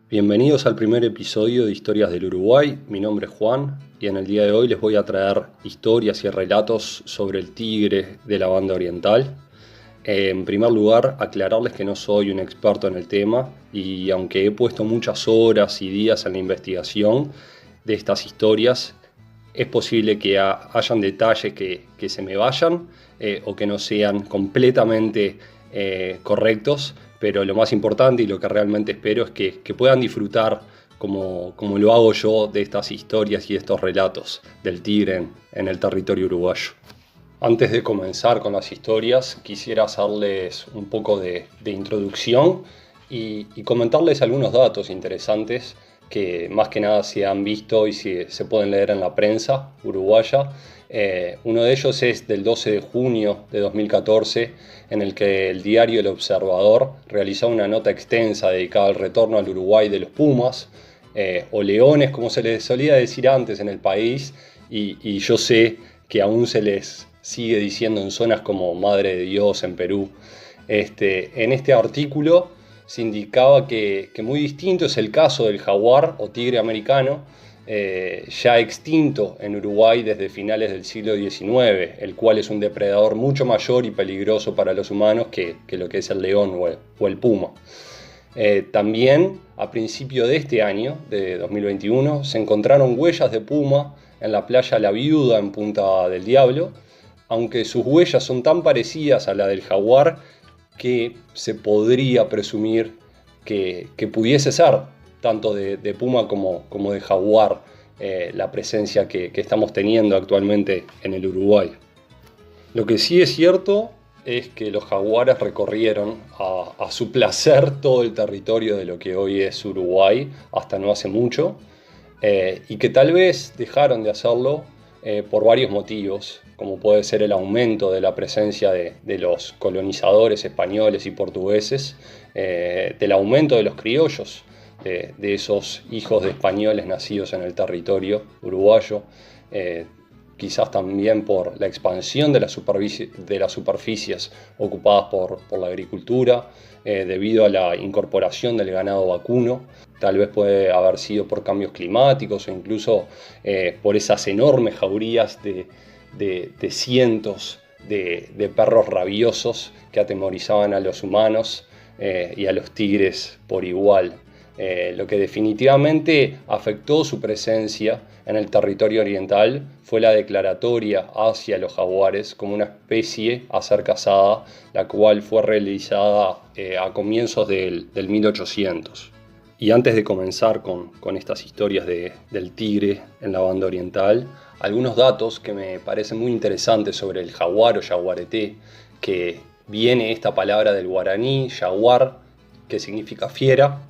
Bienvenidos al primer episodio de Historias del Uruguay. Mi nombre es Juan y en el día de hoy les voy a traer historias y relatos sobre el tigre de la banda oriental. En primer lugar, aclararles que no soy un experto en el tema y aunque he puesto muchas horas y días en la investigación de estas historias, es posible que hayan detalles que se me vayan o que no sean completamente correctos, pero lo más importante y lo que realmente espero es que puedan disfrutar como lo hago yo de estas historias y estos relatos del tigre en el territorio uruguayo. Antes de comenzar con las historias, quisiera hacerles un poco de introducción y comentarles algunos datos interesantes que más que nada se han visto y se pueden leer en la prensa uruguaya. Uno de ellos es del 12 de junio de 2014, en el que el diario El Observador realizó una nota extensa dedicada al retorno al Uruguay de los pumas, o leones, como se les solía decir antes en el país, y yo sé que aún se les sigue diciendo en zonas como Madre de Dios en Perú. En este artículo se indicaba que muy distinto es el caso del jaguar o tigre americano, ya extinto en Uruguay desde finales del siglo XIX, el cual es un depredador mucho mayor y peligroso para los humanos que lo que es el león o el puma. También a principio de este año, de 2021, se encontraron huellas de puma en la playa La Viuda en Punta del Diablo, aunque sus huellas son tan parecidas a la del jaguar que se podría presumir que pudiese ser tanto de puma como de jaguar la presencia que estamos teniendo actualmente en el Uruguay. Lo que sí es cierto es que los jaguares recorrieron a su placer todo el territorio de lo que hoy es Uruguay hasta no hace mucho, y que tal vez dejaron de hacerlo por varios motivos, como puede ser el aumento de la presencia de los colonizadores españoles y portugueses, del aumento de los criollos, de esos hijos de españoles nacidos en el territorio uruguayo, quizás también por la expansión de las superficies ocupadas por la agricultura, debido a la incorporación del ganado vacuno. Tal vez puede haber sido por cambios climáticos o incluso por esas enormes jaurías de cientos de perros rabiosos que atemorizaban a los humanos y a los tigres por igual. Lo que definitivamente afectó su presencia en el territorio oriental fue la declaratoria hacia los jaguares como una especie a ser cazada, la cual fue realizada a comienzos del 1800. Y antes de comenzar con estas historias del tigre en la banda oriental, algunos datos que me parecen muy interesantes sobre el jaguar o yaguareté, que viene esta palabra del guaraní, jaguar, que significa fiera,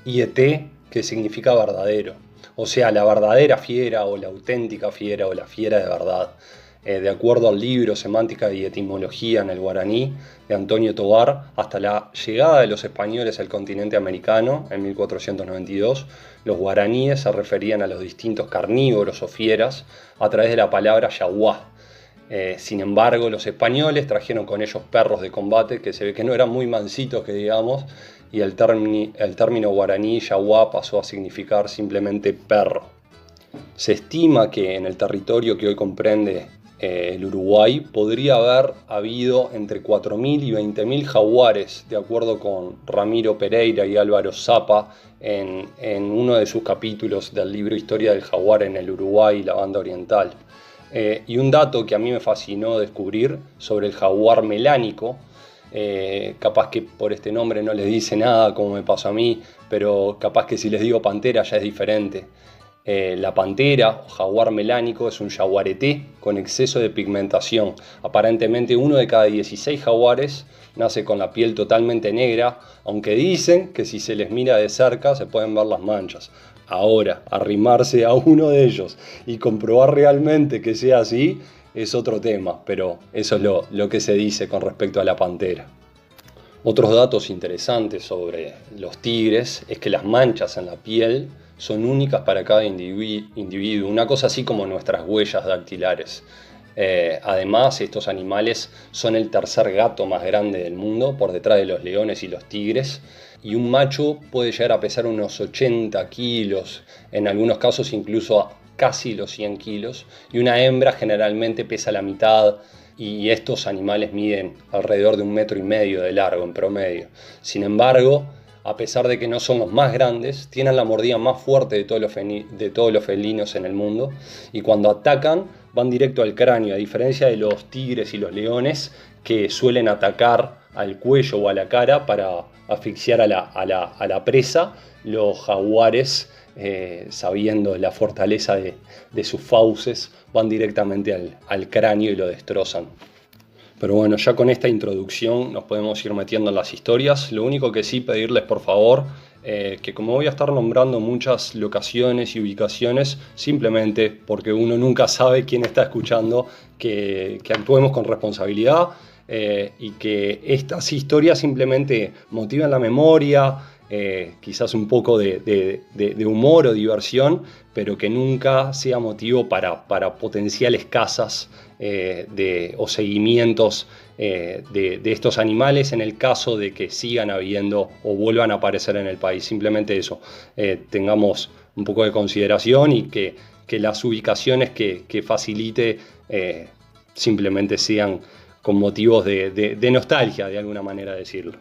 y eté, que significa verdadero, o sea, la verdadera fiera o la auténtica fiera o la fiera de verdad. De acuerdo al libro Semántica y Etimología en el Guaraní de Antonio Tovar, hasta la llegada de los españoles al continente americano en 1492, los guaraníes se referían a los distintos carnívoros o fieras a través de la palabra yaguá. Sin embargo, los españoles trajeron con ellos perros de combate que se ve que no eran muy mansitos, que digamos, y el término guaraní yaguá pasó a significar simplemente perro. Se estima que en el territorio que hoy comprende el Uruguay podría haber habido entre 4.000 y 20.000 jaguares, de acuerdo con Ramiro Pereira y Álvaro Zapa en uno de sus capítulos del libro Historia del Jaguar en el Uruguay y la Banda Oriental. Y un dato que a mí me fascinó descubrir sobre el jaguar melánico, capaz que por este nombre no les dice nada como me pasó a mí, pero capaz que si les digo pantera ya es diferente. La pantera o jaguar melánico es un yaguareté con exceso de pigmentación. Aparentemente uno de cada 16 jaguares nace con la piel totalmente negra, aunque dicen que si se les mira de cerca se pueden ver las manchas. Ahora, arrimarse a uno de ellos y comprobar realmente que sea así es otro tema, pero eso es lo que se dice con respecto a la pantera. Otros datos interesantes sobre los tigres es que las manchas en la piel son únicas para cada individuo, una cosa así como nuestras huellas dactilares. Además, estos animales son el tercer gato más grande del mundo, por detrás de los leones y los tigres, y un macho puede llegar a pesar unos 80 kilos, en algunos casos incluso casi los 100 kilos, y una hembra generalmente pesa la mitad, y estos animales miden alrededor de 1,5 metros de largo en promedio. Sin embargo, a pesar de que no son los más grandes, tienen la mordida más fuerte de todos los felinos en el mundo, y cuando atacan van directo al cráneo, a diferencia de los tigres y los leones, que suelen atacar al cuello o a la cara para asfixiar a la presa. Los jaguares, sabiendo la fortaleza de sus fauces, van directamente al cráneo y lo destrozan. Pero bueno, ya con esta introducción nos podemos ir metiendo en las historias. Lo único que sí pedirles, por favor, que como voy a estar nombrando muchas locaciones y ubicaciones, simplemente porque uno nunca sabe quién está escuchando, que actuemos con responsabilidad, y que estas historias simplemente motiven la memoria, quizás un poco de humor o diversión, pero que nunca sea motivo para potenciales cazas o seguimientos de estos animales, en el caso de que sigan habiendo o vuelvan a aparecer en el país. Simplemente eso, tengamos un poco de consideración, y que las ubicaciones que facilite simplemente sean con motivos de nostalgia, de alguna manera decirlo.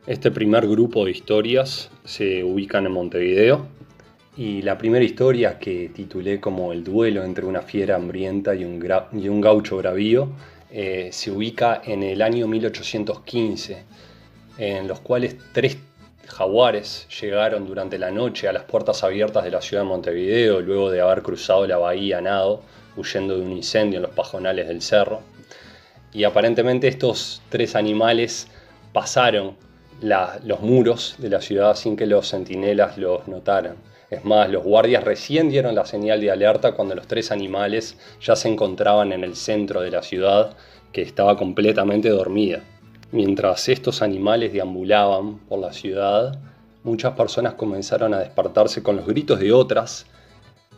Este primer grupo de historias se ubican en Montevideo, y la primera historia, que titulé como El duelo entre una fiera hambrienta y un gaucho bravío, se ubica en el año 1815, en los cuales 3 jaguares llegaron durante la noche a las puertas abiertas de la ciudad de Montevideo, luego de haber cruzado la bahía a nado, huyendo de un incendio en los pajonales del cerro. Y aparentemente estos 3 animales pasaron los muros de la ciudad sin que los centinelas los notaran. Es más, los guardias recién dieron la señal de alerta cuando los 3 animales ya se encontraban en el centro de la ciudad, que estaba completamente dormida. Mientras estos animales deambulaban por la ciudad, muchas personas comenzaron a despertarse con los gritos de otras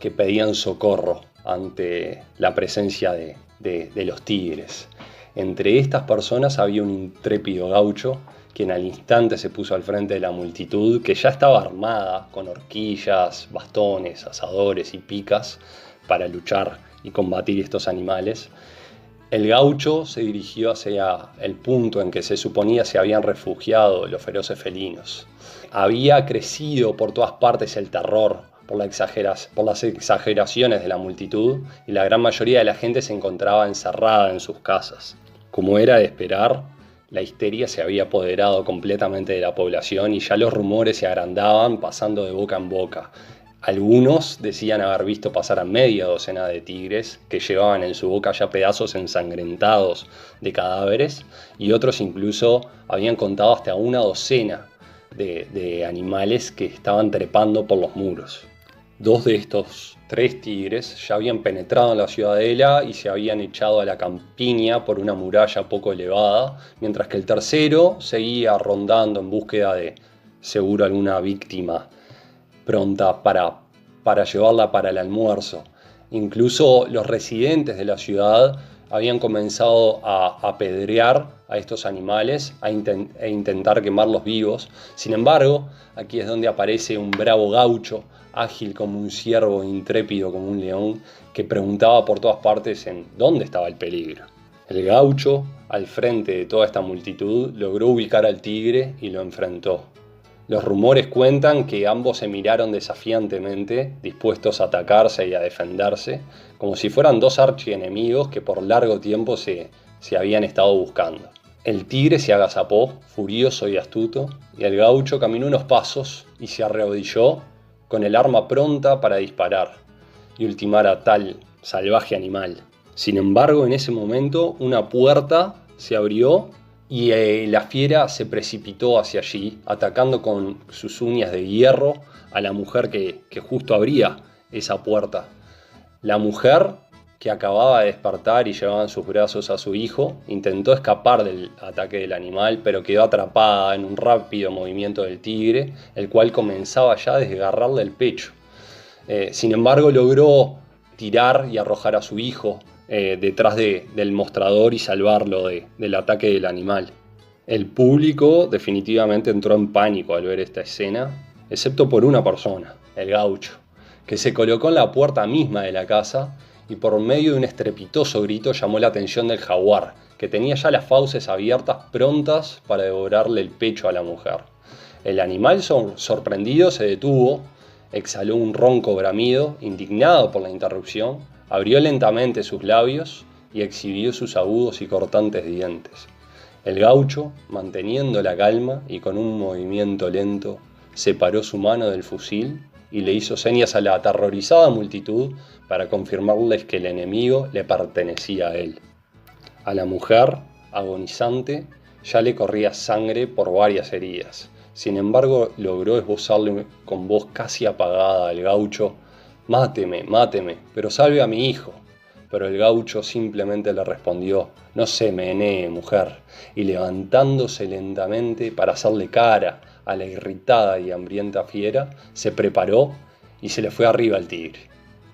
que pedían socorro ante la presencia de los tigres. Entre estas personas había un intrépido gaucho, quien al instante se puso al frente de la multitud, que ya estaba armada con horquillas, bastones, asadores y picas para luchar y combatir estos animales. El gaucho se dirigió hacia el punto en que se suponía se habían refugiado los feroces felinos. Había crecido por todas partes el terror por las exageraciones de la multitud, y la gran mayoría de la gente se encontraba encerrada en sus casas. Como era de esperar, la histeria se había apoderado completamente de la población, y ya los rumores se agrandaban, pasando de boca en boca. Algunos decían haber visto pasar a media docena de tigres, que llevaban en su boca ya pedazos ensangrentados de cadáveres, y otros incluso habían contado hasta una docena de animales que estaban trepando por los muros. 2 de estos 3 tigres ya habían penetrado en la ciudadela y se habían echado a la campiña por una muralla poco elevada, mientras que el tercero seguía rondando en búsqueda de, seguro, alguna víctima pronta para llevarla para el almuerzo. Incluso los residentes de la ciudad habían comenzado a apedrear a estos animales e intentar quemarlos vivos. Sin embargo, aquí es donde aparece un bravo gaucho, ágil como un ciervo, intrépido como un león, que preguntaba por todas partes en dónde estaba el peligro. El gaucho, al frente de toda esta multitud, logró ubicar al tigre y lo enfrentó. Los rumores cuentan que ambos se miraron desafiantemente, dispuestos a atacarse y a defenderse, como si fueran 2 archienemigos que por largo tiempo se habían estado buscando. El tigre se agazapó, furioso y astuto, y el gaucho caminó unos pasos y se arrodilló con el arma pronta para disparar y ultimar a tal salvaje animal. Sin embargo, en ese momento una puerta se abrió y la fiera se precipitó hacia allí, atacando con sus uñas de hierro a la mujer que justo abría esa puerta. La mujer, que acababa de despertar y llevaba en sus brazos a su hijo, intentó escapar del ataque del animal, pero quedó atrapada en un rápido movimiento del tigre, el cual comenzaba ya a desgarrarle el pecho. Sin embargo, logró tirar y arrojar a su hijo detrás del mostrador y salvarlo del ataque del animal. El público definitivamente entró en pánico al ver esta escena, excepto por una persona, el gaucho, que se colocó en la puerta misma de la casa y por medio de un estrepitoso grito llamó la atención del jaguar, que tenía ya las fauces abiertas prontas para devorarle el pecho a la mujer. El animal sorprendido se detuvo, exhaló un ronco bramido, indignado por la interrupción, abrió lentamente sus labios y exhibió sus agudos y cortantes dientes. El gaucho, manteniendo la calma y con un movimiento lento, separó su mano del fusil y le hizo señas a la aterrorizada multitud para confirmarles que el enemigo le pertenecía a él. A la mujer, agonizante, ya le corría sangre por varias heridas. Sin embargo, logró esbozarle con voz casi apagada al gaucho: «Máteme, máteme, pero salve a mi hijo». Pero el gaucho simplemente le respondió: «No se menee, mujer», y levantándose lentamente para hacerle cara a la irritada y hambrienta fiera, se preparó y se le fue arriba al tigre.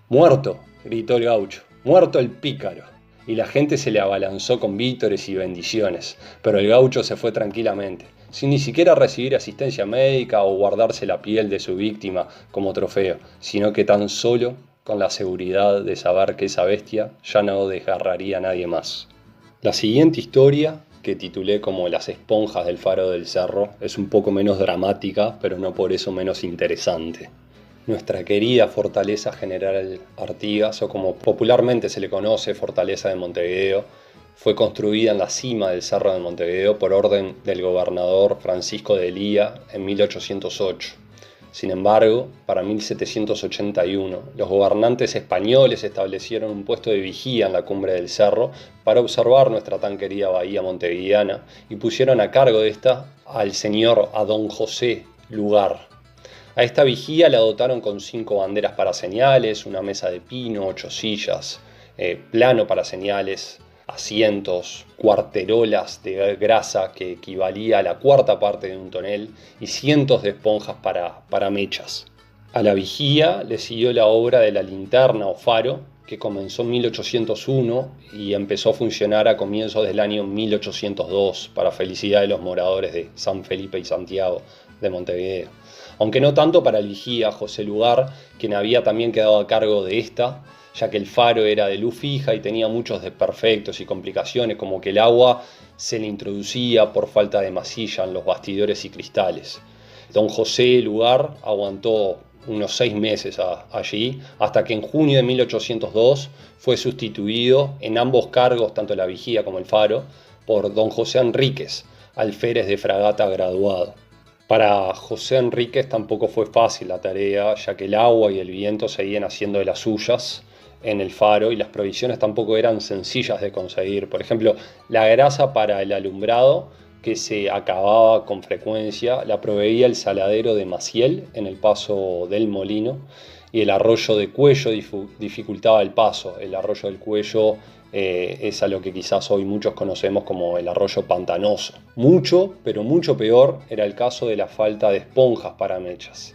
«¡Muerto!», gritó el gaucho, «muerto el pícaro». Y la gente se le abalanzó con vítores y bendiciones, pero el gaucho se fue tranquilamente, sin ni siquiera recibir asistencia médica o guardarse la piel de su víctima como trofeo, sino que tan solo con la seguridad de saber que esa bestia ya no desgarraría a nadie más. La siguiente historia, que titulé como Las esponjas del faro del cerro, es un poco menos dramática, pero no por eso menos interesante. Nuestra querida Fortaleza General Artigas, o como popularmente se le conoce, Fortaleza de Montevideo, fue construida en la cima del Cerro de Montevideo por orden del gobernador Francisco de Elía en 1808. Sin embargo, para 1781, los gobernantes españoles establecieron un puesto de vigía en la cumbre del cerro para observar nuestra tan querida bahía montevideana y pusieron a cargo de esta al señor don José Lugar. A esta vigía la dotaron con 5 banderas para señales, una mesa de pino, 8 sillas, plano para señales, asientos, cuarterolas de grasa que equivalía a la 1/4 parte de un tonel y cientos de esponjas para mechas. A la vigía le siguió la obra de la linterna o faro, que comenzó en 1801 y empezó a funcionar a comienzos del año 1802 para felicidad de los moradores de San Felipe y Santiago de Montevideo. Aunque no tanto para el vigía José Lugar, quien había también quedado a cargo de esta, ya que el faro era de luz fija y tenía muchos desperfectos y complicaciones, como que el agua se le introducía por falta de masilla en los bastidores y cristales. Don José Lugar aguantó unos 6 meses allí, hasta que en junio de 1802 fue sustituido en ambos cargos, tanto la vigía como el faro, por don José Enríquez, alférez de fragata graduado. Para José Enríquez tampoco fue fácil la tarea, ya que el agua y el viento seguían haciendo de las suyas en el faro y las provisiones tampoco eran sencillas de conseguir. Por ejemplo, la grasa para el alumbrado, que se acababa con frecuencia, la proveía el saladero de Maciel en el paso del Molino, y el arroyo de Cuello dificultaba el paso. El arroyo del Cuello es a lo que quizás hoy muchos conocemos como el arroyo pantanoso. Mucho, pero mucho peor era el caso de la falta de esponjas para mechas,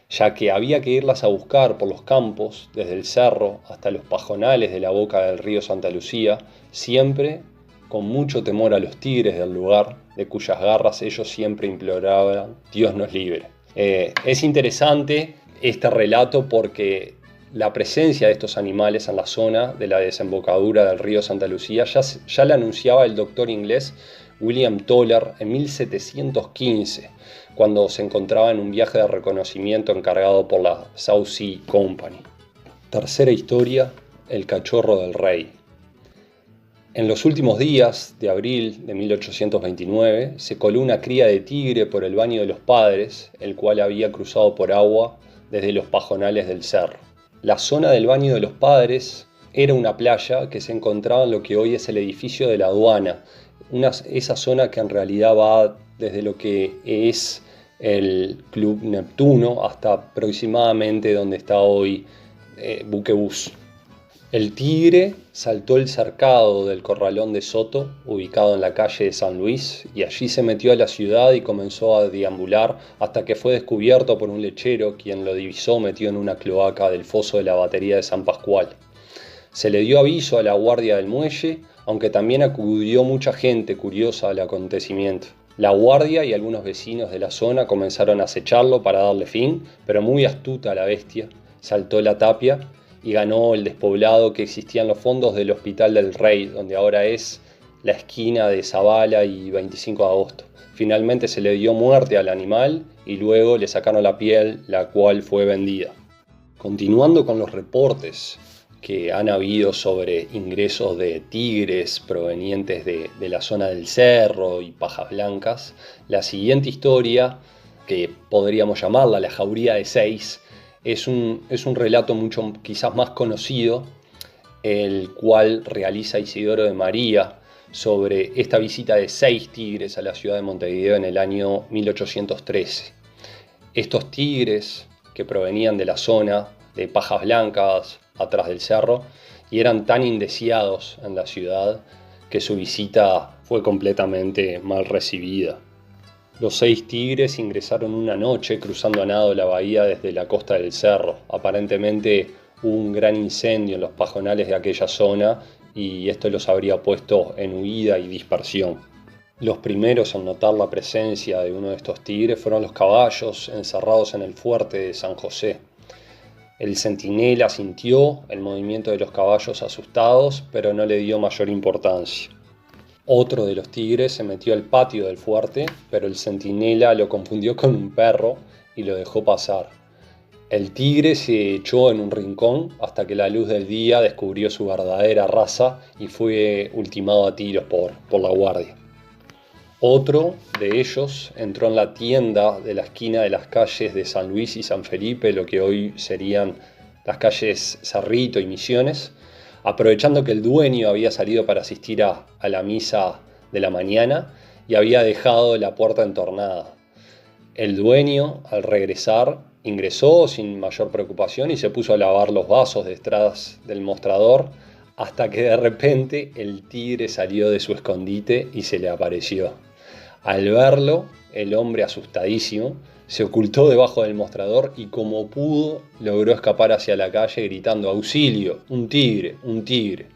ya que había que irlas a buscar por los campos, desde el cerro hasta los pajonales de la boca del río Santa Lucía, siempre con mucho temor a los tigres del lugar, de cuyas garras ellos siempre imploraban: Dios nos libre. Es interesante este relato porque la presencia de estos animales en la zona de la desembocadura del río Santa Lucía ya la anunciaba el doctor inglés William Toller en 1715, cuando se encontraba en un viaje de reconocimiento encargado por la South Sea Company. Tercera historia, el cachorro del rey. En los últimos días de abril de 1829 se coló una cría de tigre por el Baño de los Padres, el cual había cruzado por agua desde los pajonales del cerro. La zona del Baño de los Padres era una playa que se encontraba en lo que hoy es el edificio de la aduana, esa zona que en realidad va desde lo que es el Club Neptuno hasta aproximadamente donde está hoy Buquebus. El tigre saltó el cercado del Corralón de Soto, ubicado en la calle de San Luis, y allí se metió a la ciudad y comenzó a deambular hasta que fue descubierto por un lechero, quien lo divisó metido en una cloaca del foso de la batería de San Pascual. Se le dio aviso a la guardia del muelle, aunque también acudió mucha gente curiosa al acontecimiento. La guardia y algunos vecinos de la zona comenzaron a acecharlo para darle fin, pero muy astuta la bestia, saltó la tapia y ganó el despoblado que existía en los fondos del Hospital del Rey, donde ahora es la esquina de Zabala y 25 de agosto. Finalmente se le dio muerte al animal y luego le sacaron la piel, la cual fue vendida. Continuando con los reportes que han habido sobre ingresos de tigres provenientes de la zona del cerro y Pajas Blancas, la siguiente historia, que podríamos llamarla la Jauría de Seis, es un relato mucho quizás más conocido, el cual realiza Isidoro de María sobre esta visita de 6 tigres a la ciudad de Montevideo en el año 1813. Estos tigres, que provenían de la zona de Pajas Blancas, atrás del cerro, y eran tan indeseados en la ciudad que su visita fue completamente mal recibida. Los 6 tigres ingresaron una noche cruzando a nado la bahía desde la costa del cerro. Aparentemente hubo un gran incendio en los pajonales de aquella zona y esto los habría puesto en huida y dispersión. Los primeros en notar la presencia de uno de estos tigres fueron los caballos encerrados en el fuerte de San José. El centinela sintió el movimiento de los caballos asustados, pero no le dio mayor importancia. Otro de los tigres se metió al patio del fuerte, pero el centinela lo confundió con un perro y lo dejó pasar. El tigre se echó en un rincón hasta que la luz del día descubrió su verdadera raza y fue ultimado a tiros por la guardia. Otro de ellos entró en la tienda de la esquina de las calles de San Luis y San Felipe, lo que hoy serían las calles Cerrito y Misiones, aprovechando que el dueño había salido para asistir a la misa de la mañana y había dejado la puerta entornada. El dueño, al regresar, ingresó sin mayor preocupación y se puso a lavar los vasos detrás del mostrador, hasta que de repente el tigre salió de su escondite y se le apareció. Al verlo, el hombre, asustadísimo, se ocultó debajo del mostrador y como pudo logró escapar hacia la calle gritando «¡Auxilio! ¡Un tigre! ¡Un tigre!».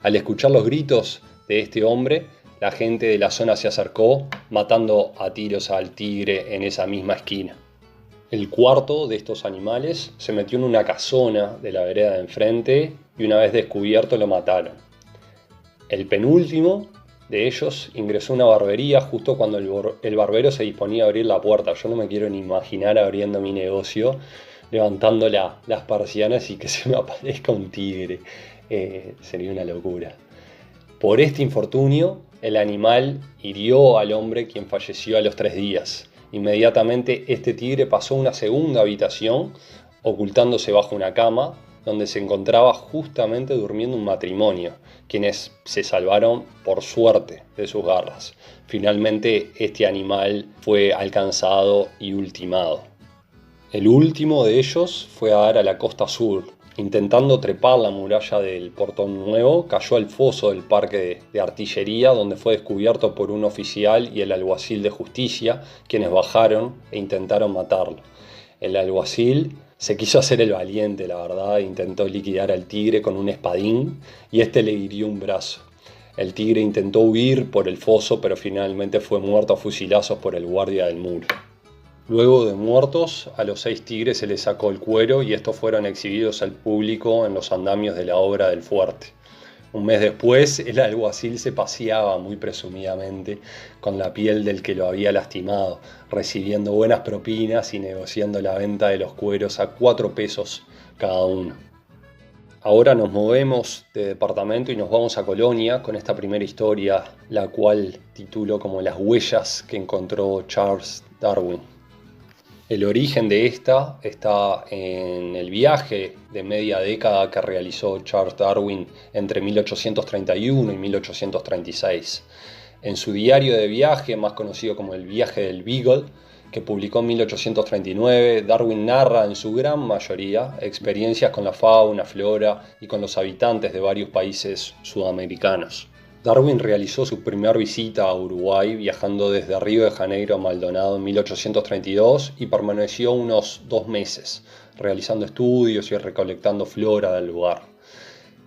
Al escuchar los gritos de este hombre, la gente de la zona se acercó, matando a tiros al tigre en esa misma esquina. El cuarto de estos animales se metió en una casona de la vereda de enfrente y una vez descubierto lo mataron. El penúltimo de ellos ingresó a una barbería justo cuando el barbero se disponía a abrir la puerta. Yo no me quiero ni imaginar abriendo mi negocio, levantando las persianas y que se me aparezca un tigre. Sería una locura. Por este infortunio, el animal hirió al hombre, quien falleció a los 3 días. Inmediatamente este tigre pasó a una segunda habitación, ocultándose bajo una cama, donde se encontraba justamente durmiendo un matrimonio, quienes se salvaron por suerte de sus garras. Finalmente este animal fue alcanzado y ultimado. El último de ellos fue a dar a la costa sur. Intentando trepar la muralla del Portón Nuevo, cayó al foso del parque de artillería, donde fue descubierto por un oficial y el alguacil de justicia, quienes bajaron e intentaron matarlo. El alguacil se quiso hacer el valiente, la verdad, intentó liquidar al tigre con un espadín y este le hirió un brazo. El tigre intentó huir por el foso, pero finalmente fue muerto a fusilazos por el guardia del muro. Luego de muertos, a los 6 tigres se les sacó el cuero y estos fueron exhibidos al público en los andamios de la obra del fuerte. Un mes después, el alguacil se paseaba muy presumidamente con la piel del que lo había lastimado, recibiendo buenas propinas y negociando la venta de los cueros a 4 pesos cada uno. Ahora nos movemos de departamento y nos vamos a Colonia con esta primera historia, la cual titulo como Las huellas que encontró Charles Darwin. El origen de esta está en el viaje de media década que realizó Charles Darwin entre 1831 y 1836. En su diario de viaje, más conocido como el Viaje del Beagle, que publicó en 1839, Darwin narra en su gran mayoría experiencias con la fauna, flora y con los habitantes de varios países sudamericanos. Darwin realizó su primera visita a Uruguay viajando desde Río de Janeiro a Maldonado en 1832 y permaneció unos 2 meses, realizando estudios y recolectando flora del lugar.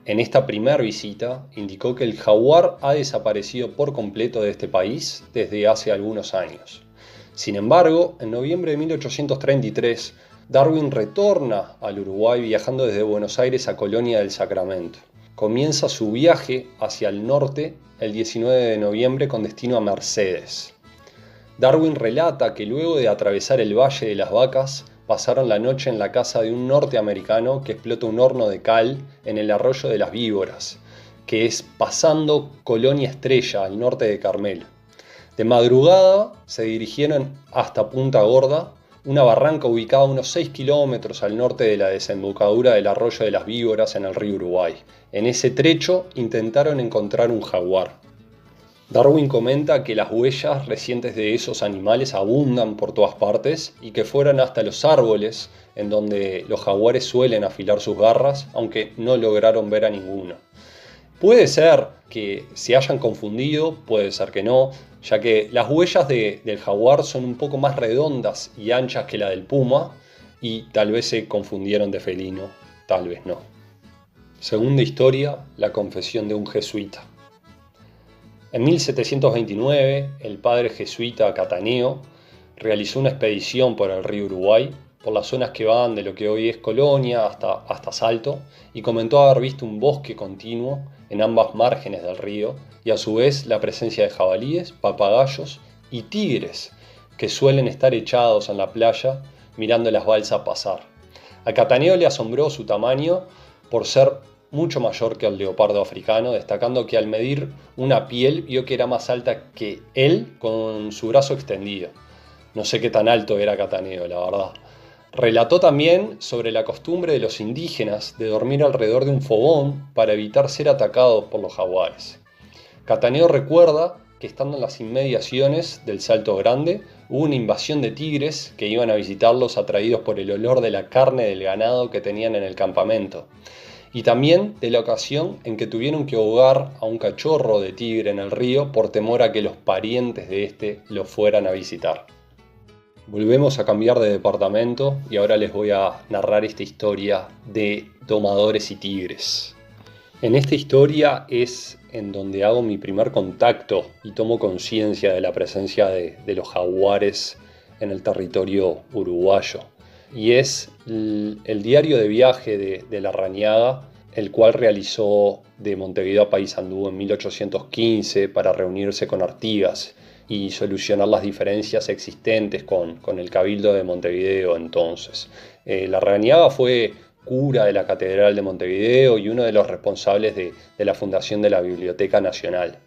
En esta primera visita indicó que el jaguar ha desaparecido por completo de este país desde hace algunos años. Sin embargo, en noviembre de 1833, Darwin retorna al Uruguay viajando desde Buenos Aires a Colonia del Sacramento. Comienza su viaje hacia el norte el 19 de noviembre con destino a Mercedes. Darwin relata que luego de atravesar el Valle de las Vacas, pasaron la noche en la casa de un norteamericano que explota un horno de cal en el arroyo de las Víboras, que es pasando Colonia Estrella al norte de Carmelo. De madrugada se dirigieron hasta Punta Gorda, una barranca ubicada a unos 6 kilómetros al norte de la desembocadura del arroyo de las Víboras en el río Uruguay. En ese trecho intentaron encontrar un jaguar. Darwin comenta que las huellas recientes de esos animales abundan por todas partes y que fueron hasta los árboles en donde los jaguares suelen afilar sus garras, aunque no lograron ver a ninguno. Puede ser que se hayan confundido, puede ser que no, ya que las huellas del jaguar son un poco más redondas y anchas que la del puma y tal vez se confundieron de felino, tal vez no. Segunda historia, la confesión de un jesuita. En 1729, el padre jesuita Cataneo realizó una expedición por el río Uruguay, por las zonas que van de lo que hoy es Colonia hasta Salto, y comentó haber visto un bosque continuo en ambas márgenes del río y a su vez la presencia de jabalíes, papagayos y tigres que suelen estar echados en la playa mirando las balsas pasar. A Cataneo le asombró su tamaño por ser mucho mayor que el leopardo africano, destacando que al medir una piel vio que era más alta que él con su brazo extendido. No sé qué tan alto era Cataneo, la verdad. Relató también sobre la costumbre de los indígenas de dormir alrededor de un fogón para evitar ser atacados por los jaguares. Cataneo recuerda que estando en las inmediaciones del Salto Grande hubo una invasión de tigres que iban a visitarlos atraídos por el olor de la carne del ganado que tenían en el campamento. Y también de la ocasión en que tuvieron que ahogar a un cachorro de tigre en el río por temor a que los parientes de este lo fueran a visitar. Volvemos a cambiar de departamento y ahora les voy a narrar esta historia de domadores y tigres. En esta historia es en donde hago mi primer contacto y tomo conciencia de la presencia de los jaguares en el territorio uruguayo. Y es el diario de viaje de Larrañaga, el cual realizó de Montevideo a Paysandú en 1815 para reunirse con Artigas y solucionar las diferencias existentes con el Cabildo de Montevideo entonces. Larrañaga fue cura de la Catedral de Montevideo y uno de los responsables de la fundación de la Biblioteca Nacional.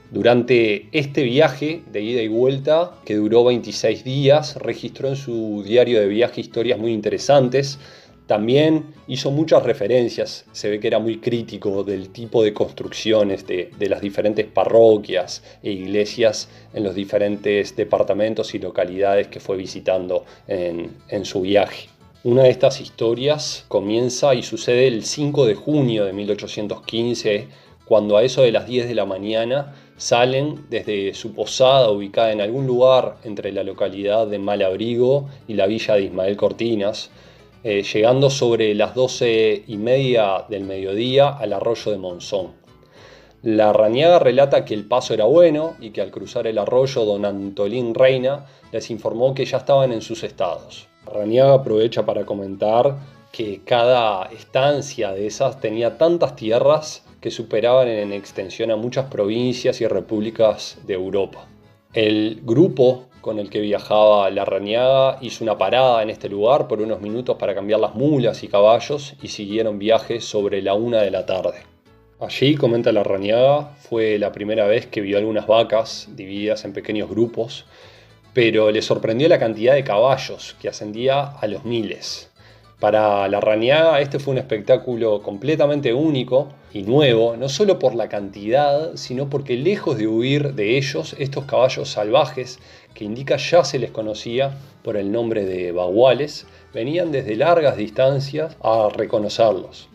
Durante este viaje de ida y vuelta, que duró 26 días, registró en su diario de viaje historias muy interesantes. También hizo muchas referencias, se ve que era muy crítico del tipo de construcciones de las diferentes parroquias e iglesias en los diferentes departamentos y localidades que fue visitando en su viaje. Una de estas historias comienza y sucede el 5 de junio de 1815, cuando a eso de las 10 de la mañana salen desde su posada ubicada en algún lugar entre la localidad de Malabrigo y la villa de Ismael Cortinas, llegando sobre las 12:30 del mediodía al arroyo de Monzón. Larrañaga relata que el paso era bueno y que al cruzar el arroyo don Antolín Reina les informó que ya estaban en sus estados. Larrañaga aprovecha para comentar que cada estancia de esas tenía tantas tierras que superaban en extensión a muchas provincias y repúblicas de Europa. El grupo con el que viajaba Larrañaga hizo una parada en este lugar por unos minutos para cambiar las mulas y caballos y siguieron viaje sobre la 1 de la tarde. Allí, comenta Larrañaga, fue la primera vez que vio algunas vacas divididas en pequeños grupos, pero le sorprendió la cantidad de caballos que ascendía a los miles. Para Larrañaga este fue un espectáculo completamente único y nuevo, no solo por la cantidad, sino porque lejos de huir de ellos, estos caballos salvajes, que indica ya se les conocía por el nombre de baguales, venían desde largas distancias a reconocerlos.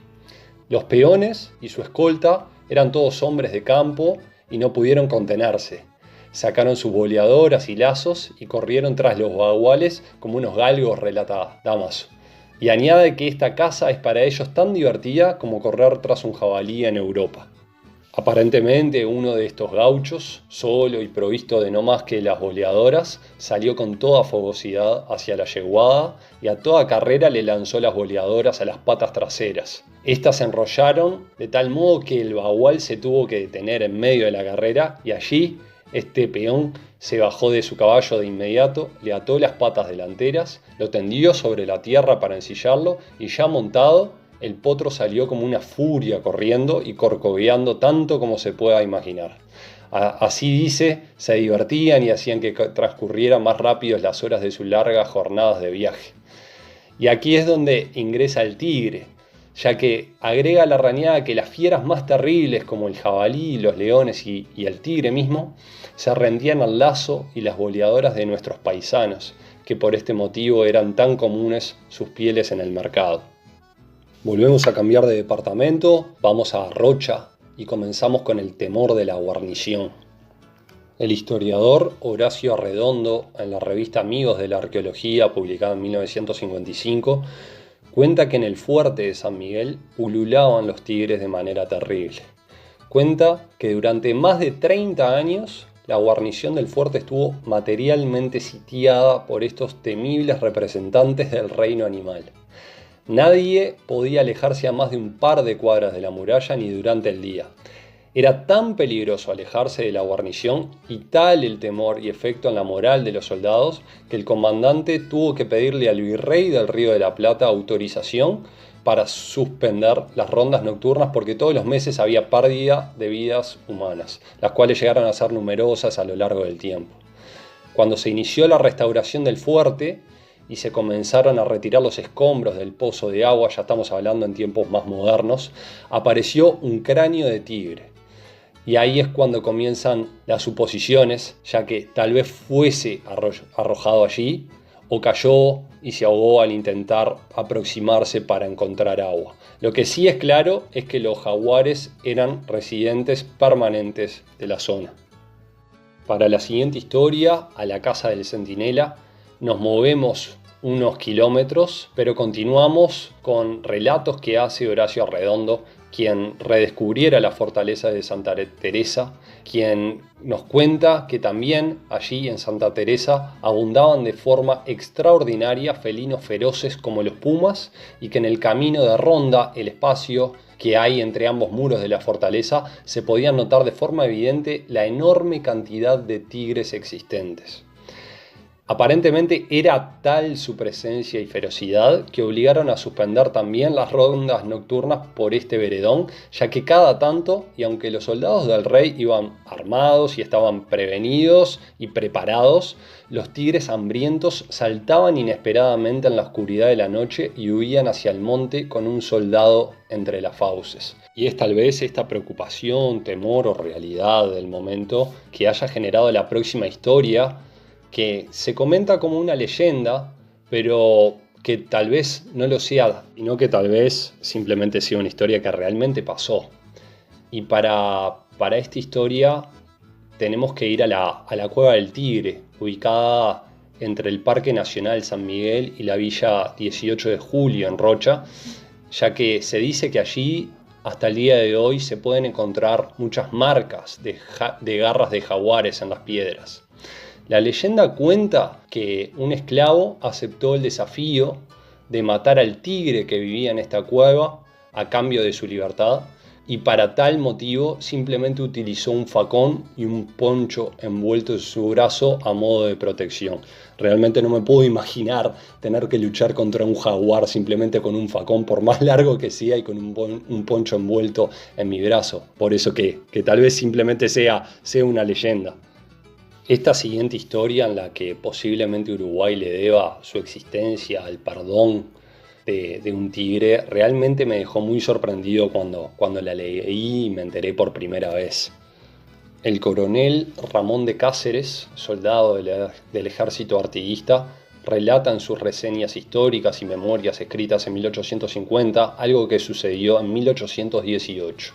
Los peones y su escolta eran todos hombres de campo y no pudieron contenerse. Sacaron sus boleadoras y lazos y corrieron tras los baguales como unos galgos, relata Damaso. Y añade que esta caza es para ellos tan divertida como correr tras un jabalí en Europa. Aparentemente uno de estos gauchos, solo y provisto de no más que las boleadoras, salió con toda fogosidad hacia la yeguada y a toda carrera le lanzó las boleadoras a las patas traseras. Estas se enrollaron de tal modo que el bagual se tuvo que detener en medio de la carrera y allí este peón se bajó de su caballo de inmediato, le ató las patas delanteras, lo tendió sobre la tierra para ensillarlo y ya montado, el potro salió como una furia corriendo y corcoveando tanto como se pueda imaginar. Así dice, se divertían y hacían que transcurrieran más rápido las horas de sus largas jornadas de viaje. Y aquí es donde ingresa el tigre, ya que agrega a la rañada que las fieras más terribles como el jabalí, los leones y el tigre mismo se rendían al lazo y las boleadoras de nuestros paisanos, que por este motivo eran tan comunes sus pieles en el mercado. Volvemos a cambiar de departamento, vamos a Rocha y comenzamos con el temor de la guarnición. El historiador Horacio Arredondo, en la revista Amigos de la Arqueología, publicada en 1955, cuenta que en el fuerte de San Miguel ululaban los tigres de manera terrible. Cuenta que durante más de 30 años la guarnición del fuerte estuvo materialmente sitiada por estos temibles representantes del reino animal. Nadie podía alejarse a más de un par de cuadras de la muralla ni durante el día. Era tan peligroso alejarse de la guarnición y tal el temor y efecto en la moral de los soldados que el comandante tuvo que pedirle al virrey del Río de la Plata autorización para suspender las rondas nocturnas porque todos los meses había pérdida de vidas humanas, las cuales llegaron a ser numerosas a lo largo del tiempo. Cuando se inició la restauración del fuerte y se comenzaron a retirar los escombros del pozo de agua, ya estamos hablando en tiempos más modernos, apareció un cráneo de tigre. Y ahí es cuando comienzan las suposiciones, ya que tal vez fuese arrojado allí o cayó y se ahogó al intentar aproximarse para encontrar agua. Lo que sí es claro es que los jaguares eran residentes permanentes de la zona. Para la siguiente historia, a la casa del centinela, nos movemos unos kilómetros, pero continuamos con relatos que hace Horacio Arredondo, quien redescubriera la fortaleza de Santa Teresa, quien nos cuenta que también allí en Santa Teresa abundaban de forma extraordinaria felinos feroces como los pumas y que en el camino de ronda, el espacio que hay entre ambos muros de la fortaleza, se podía notar de forma evidente la enorme cantidad de tigres existentes. Aparentemente era tal su presencia y ferocidad que obligaron a suspender también las rondas nocturnas por este veredón, ya que cada tanto, y aunque los soldados del rey iban armados y estaban prevenidos y preparados, los tigres hambrientos saltaban inesperadamente en la oscuridad de la noche y huían hacia el monte con un soldado entre las fauces. Y es tal vez esta preocupación, temor o realidad del momento que haya generado la próxima historia, que se comenta como una leyenda, pero que tal vez no lo sea, sino que tal vez simplemente sea una historia que realmente pasó. Y para esta historia tenemos que ir a la Cueva del Tigre, ubicada entre el Parque Nacional San Miguel y la Villa 18 de Julio en Rocha, ya que se dice que allí hasta el día de hoy se pueden encontrar muchas marcas de garras de jaguares en las piedras. La leyenda cuenta que un esclavo aceptó el desafío de matar al tigre que vivía en esta cueva a cambio de su libertad y para tal motivo simplemente utilizó un facón y un poncho envuelto en su brazo a modo de protección. Realmente no me puedo imaginar tener que luchar contra un jaguar simplemente con un facón, por más largo que sea, y con un poncho envuelto en mi brazo. Por eso que tal vez simplemente sea una leyenda. Esta siguiente historia, en la que posiblemente Uruguay le deba su existencia al perdón de un tigre, realmente me dejó muy sorprendido cuando la leí y me enteré por primera vez. El coronel Ramón de Cáceres, soldado del ejército artiguista, relata en sus reseñas históricas y memorias escritas en 1850 algo que sucedió en 1818.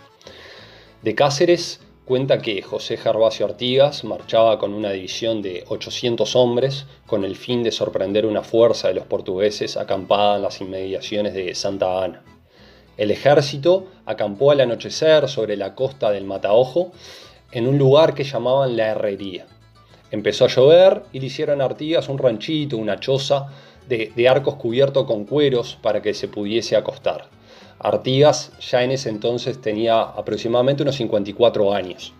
De Cáceres cuenta que José Gervasio Artigas marchaba con una división de 800 hombres con el fin de sorprender una fuerza de los portugueses acampada en las inmediaciones de Santa Ana. El ejército acampó al anochecer sobre la costa del Mataojo en un lugar que llamaban La Herrería. Empezó a llover y le hicieron a Artigas un ranchito, una choza de arcos cubierto con cueros para que se pudiese acostar. Artigas ya en ese entonces tenía aproximadamente unos 54 años.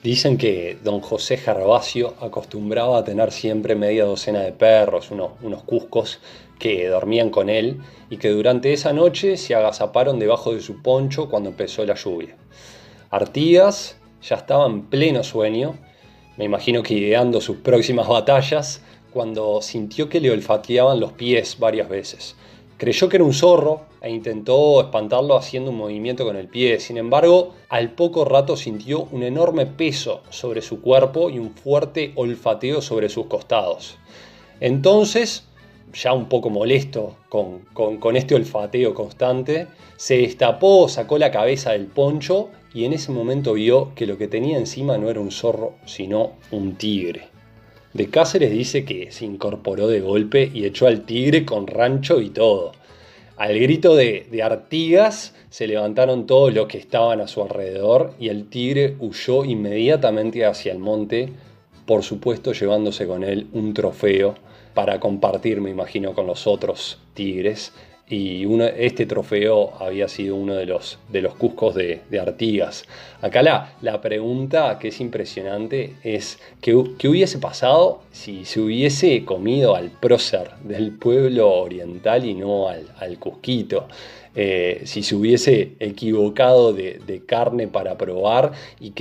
Dicen que don José Gervasio acostumbraba a tener siempre media docena de perros, unos cuscos, que dormían con él y que durante esa noche se agazaparon debajo de su poncho cuando empezó la lluvia. Artigas ya estaba en pleno sueño, me imagino que ideando sus próximas batallas, cuando sintió que le olfateaban los pies varias veces. Creyó que era un zorro e intentó espantarlo haciendo un movimiento con el pie. Sin embargo, al poco rato sintió un enorme peso sobre su cuerpo y un fuerte olfateo sobre sus costados. Entonces, ya un poco molesto con este olfateo constante, se destapó, sacó la cabeza del poncho y en ese momento vio que lo que tenía encima no era un zorro, sino un tigre. De Cáceres dice que se incorporó de golpe y echó al tigre con rancho y todo. Al grito de Artigas se levantaron todos los que estaban a su alrededor y el tigre huyó inmediatamente hacia el monte, por supuesto llevándose con él un trofeo para compartir, me imagino, con los otros tigres. Y este trofeo había sido uno de los cuscos de Artigas. Acá la pregunta que es impresionante es ¿qué hubiese pasado si se hubiese comido al prócer del pueblo oriental y no al cusquito? Si se hubiese equivocado de carne para probar y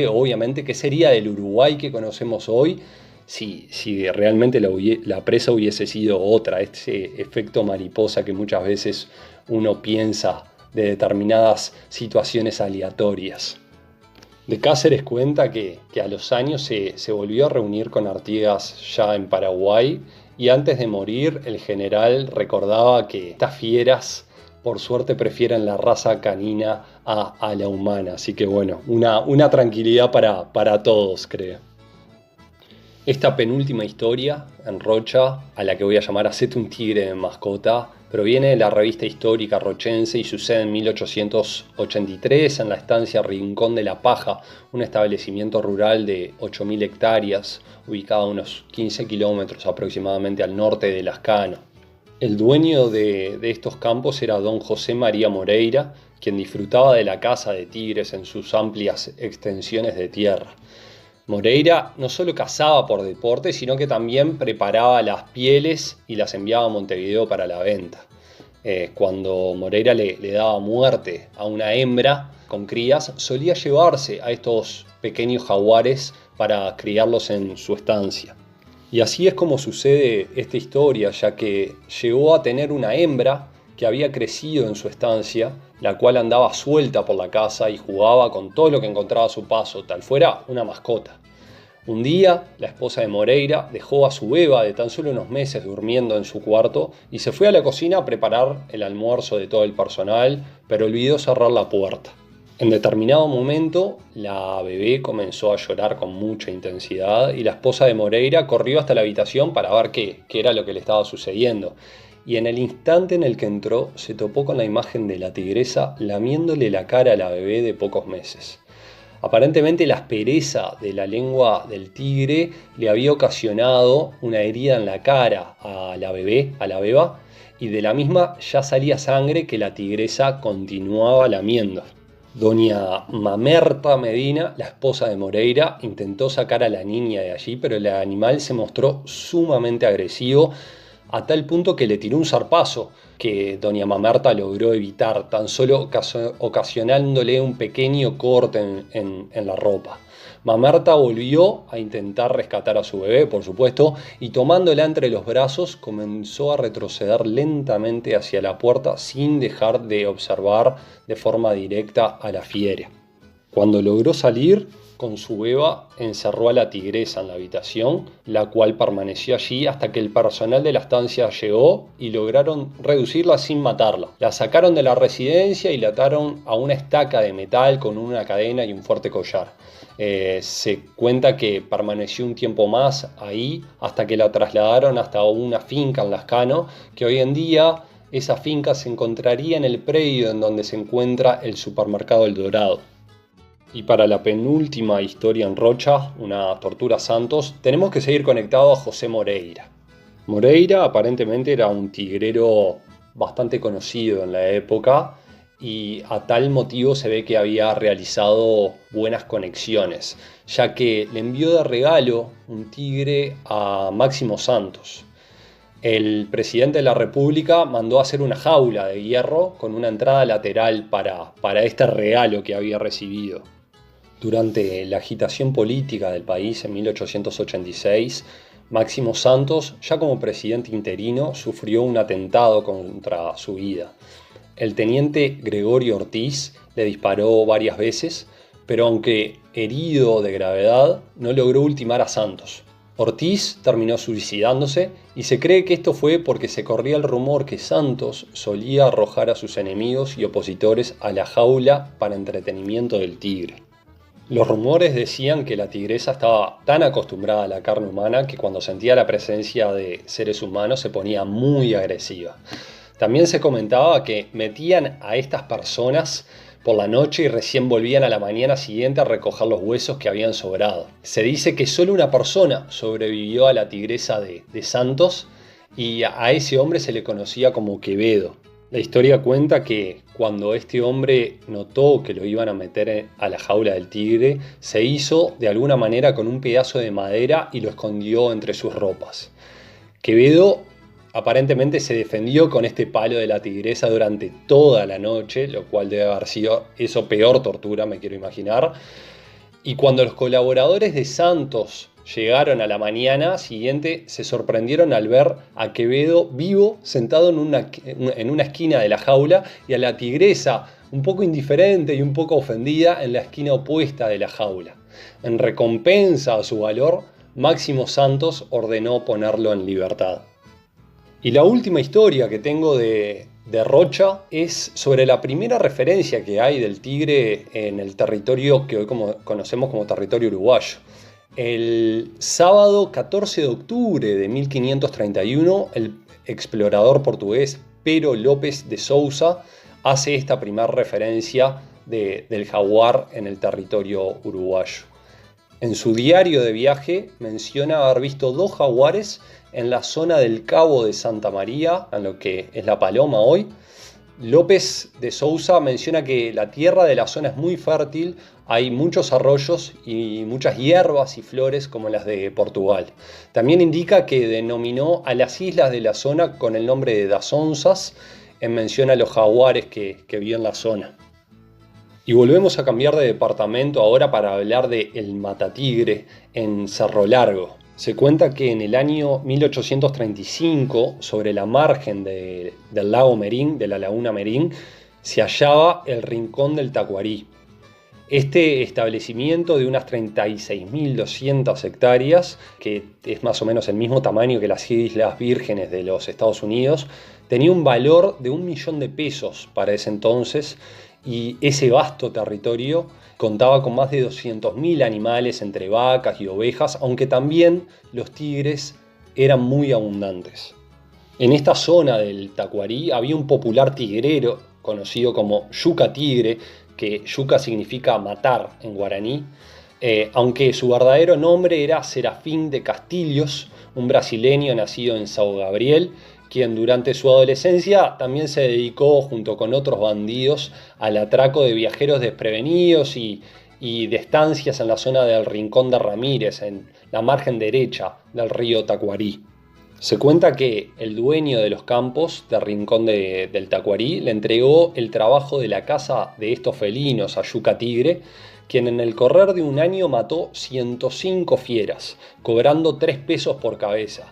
obviamente qué sería del Uruguay que conocemos hoy si realmente la presa hubiese sido otra, ese efecto mariposa que muchas veces uno piensa de determinadas situaciones aleatorias. De Cáceres cuenta que a los años se volvió a reunir con Artigas ya en Paraguay y antes de morir el general recordaba que estas fieras por suerte prefieren la raza canina a la humana, así que bueno, una tranquilidad para todos, creo. Esta penúltima historia en Rocha, a la que voy a llamar Hacete un tigre de mascota, proviene de la revista histórica rochense y sucede en 1883 en la estancia Rincón de la Paja, un establecimiento rural de 8.000 hectáreas, ubicado a unos 15 kilómetros aproximadamente al norte de Lascano. El dueño de estos campos era don José María Moreira, quien disfrutaba de la caza de tigres en sus amplias extensiones de tierra. Moreira no solo cazaba por deporte, sino que también preparaba las pieles y las enviaba a Montevideo para la venta. Cuando Moreira le daba muerte a una hembra con crías, solía llevarse a estos pequeños jaguares para criarlos en su estancia. Y así es como sucede esta historia, ya que llegó a tener una hembra que había crecido en su estancia, la cual andaba suelta por la casa y jugaba con todo lo que encontraba a su paso, tal fuera una mascota. Un día, la esposa de Moreira dejó a su beba de tan solo unos meses durmiendo en su cuarto y se fue a la cocina a preparar el almuerzo de todo el personal, pero olvidó cerrar la puerta. En determinado momento, la bebé comenzó a llorar con mucha intensidad y la esposa de Moreira corrió hasta la habitación para ver qué era lo que le estaba sucediendo. Y en el instante en el que entró, se topó con la imagen de la tigresa lamiéndole la cara a la bebé de pocos meses. Aparentemente la aspereza de la lengua del tigre le había ocasionado una herida en la cara a la beba, y de la misma ya salía sangre que la tigresa continuaba lamiendo. Doña Mamerta Medina, la esposa de Moreira, intentó sacar a la niña de allí, pero el animal se mostró sumamente agresivo, a tal punto que le tiró un zarpazo que doña Mamerta logró evitar, tan solo ocasionándole un pequeño corte en la ropa. Mamerta volvió a intentar rescatar a su bebé, por supuesto, y tomándola entre los brazos comenzó a retroceder lentamente hacia la puerta sin dejar de observar de forma directa a la fiera. Cuando logró salir, con su beba encerró a la tigresa en la habitación, la cual permaneció allí hasta que el personal de la estancia llegó y lograron reducirla sin matarla. La sacaron de la residencia y la ataron a una estaca de metal con una cadena y un fuerte collar. Se cuenta que permaneció un tiempo más ahí hasta que la trasladaron hasta una finca en Lascano, que hoy en día esa finca se encontraría en el predio en donde se encuentra el supermercado El Dorado. Y para la penúltima historia en Rocha, una tortura a Santos, tenemos que seguir conectados a José Moreira. Moreira aparentemente era un tigrero bastante conocido en la época y a tal motivo se ve que había realizado buenas conexiones, ya que le envió de regalo un tigre a Máximo Santos. El presidente de la República mandó hacer una jaula de hierro con una entrada lateral para este regalo que había recibido. Durante la agitación política del país en 1886, Máximo Santos, ya como presidente interino, sufrió un atentado contra su vida. El teniente Gregorio Ortiz le disparó varias veces, pero aunque herido de gravedad, no logró ultimar a Santos. Ortiz terminó suicidándose y se cree que esto fue porque se corría el rumor que Santos solía arrojar a sus enemigos y opositores a la jaula para entretenimiento del tigre. Los rumores decían que la tigresa estaba tan acostumbrada a la carne humana que cuando sentía la presencia de seres humanos se ponía muy agresiva. También se comentaba que metían a estas personas por la noche y recién volvían a la mañana siguiente a recoger los huesos que habían sobrado. Se dice que solo una persona sobrevivió a la tigresa de Santos y a ese hombre se le conocía como Quevedo. La historia cuenta que cuando este hombre notó que lo iban a meter a la jaula del tigre, se hizo de alguna manera con un pedazo de madera y lo escondió entre sus ropas. Quevedo aparentemente se defendió con este palo de la tigresa durante toda la noche, lo cual debe haber sido eso peor tortura, me quiero imaginar. Y cuando los colaboradores de Santos llegaron a la mañana siguiente, se sorprendieron al ver a Quevedo vivo sentado en una esquina de la jaula y a la tigresa un poco indiferente y un poco ofendida en la esquina opuesta de la jaula. En recompensa a su valor, Máximo Santos ordenó ponerlo en libertad. Y la última historia que tengo de Rocha es sobre la primera referencia que hay del tigre en el territorio que hoy conocemos como territorio uruguayo. El sábado 14 de octubre de 1531, el explorador portugués Pero Lopes de Sousa hace esta primera referencia del jaguar en el territorio uruguayo. En su diario de viaje menciona haber visto 2 jaguares en la zona del Cabo de Santa María, en lo que es La Paloma hoy. López de Sousa menciona que la tierra de la zona es muy fértil, hay muchos arroyos y muchas hierbas y flores como las de Portugal. También indica que denominó a las islas de la zona con el nombre de Das Onzas, en mención a los jaguares que viven en la zona. Y volvemos a cambiar de departamento ahora para hablar de El Matatigre en Cerro Largo. Se cuenta que en el año 1835, sobre la margen del lago Merín, de la laguna Merín, se hallaba el Rincón del Tacuarí. Este establecimiento de unas 36.200 hectáreas, que es más o menos el mismo tamaño que las Islas Vírgenes de los Estados Unidos, tenía un valor de $1.000.000 para ese entonces, y ese vasto territorio contaba con más de 200.000 animales entre vacas y ovejas, aunque también los tigres eran muy abundantes. En esta zona del Tacuarí había un popular tigrero conocido como Yuca Tigre, que yuca significa matar en guaraní, aunque su verdadero nombre era Serafín de Castilhos, un brasileño nacido en São Gabriel, quien durante su adolescencia también se dedicó junto con otros bandidos al atraco de viajeros desprevenidos y de estancias en la zona del Rincón de Ramírez, en la margen derecha del río Tacuarí. Se cuenta que el dueño de los campos del Rincón del Tacuarí le entregó el trabajo de la caza de estos felinos a Yuca Tigre, quien en el correr de un año mató 105 fieras, cobrando 3 pesos por cabeza.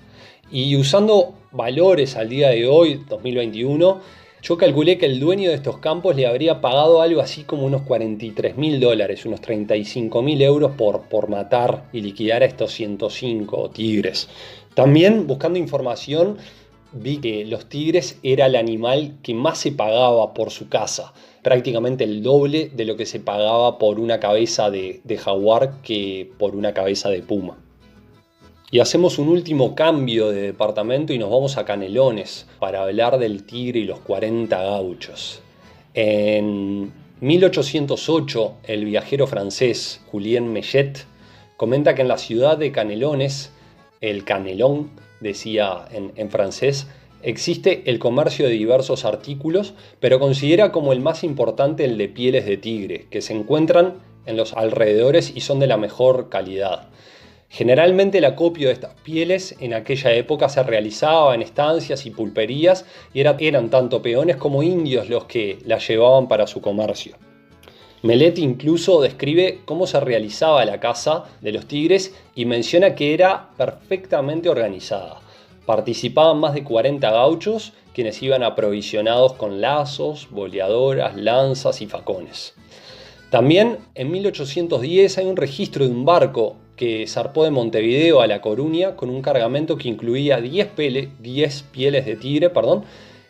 Y usando valores al día de hoy, 2021, Yo calculé que el dueño de estos campos le habría pagado algo así como unos $43.000, unos 35.000 euros por matar y liquidar a estos 105 tigres. También, buscando información, vi que los tigres era el animal que más se pagaba por su caza, prácticamente el doble de lo que se pagaba por una cabeza de jaguar que por una cabeza de puma. Y hacemos un último cambio de departamento y nos vamos a Canelones para hablar del tigre y los 40 gauchos. En 1808, el viajero francés Julien Millet comenta que en la ciudad de Canelones, el Canelón, decía en francés, existe el comercio de diversos artículos, pero considera como el más importante el de pieles de tigre, que se encuentran en los alrededores y son de la mejor calidad. Generalmente el acopio de estas pieles en aquella época se realizaba en estancias y pulperías y eran tanto peones como indios los que las llevaban para su comercio. Millet incluso describe cómo se realizaba la caza de los tigres y menciona que era perfectamente organizada. Participaban más de 40 gauchos, quienes iban aprovisionados con lazos, boleadoras, lanzas y facones. También en 1810 hay un registro de un barco que zarpó de Montevideo a La Coruña con un cargamento que incluía 10 pieles de tigre,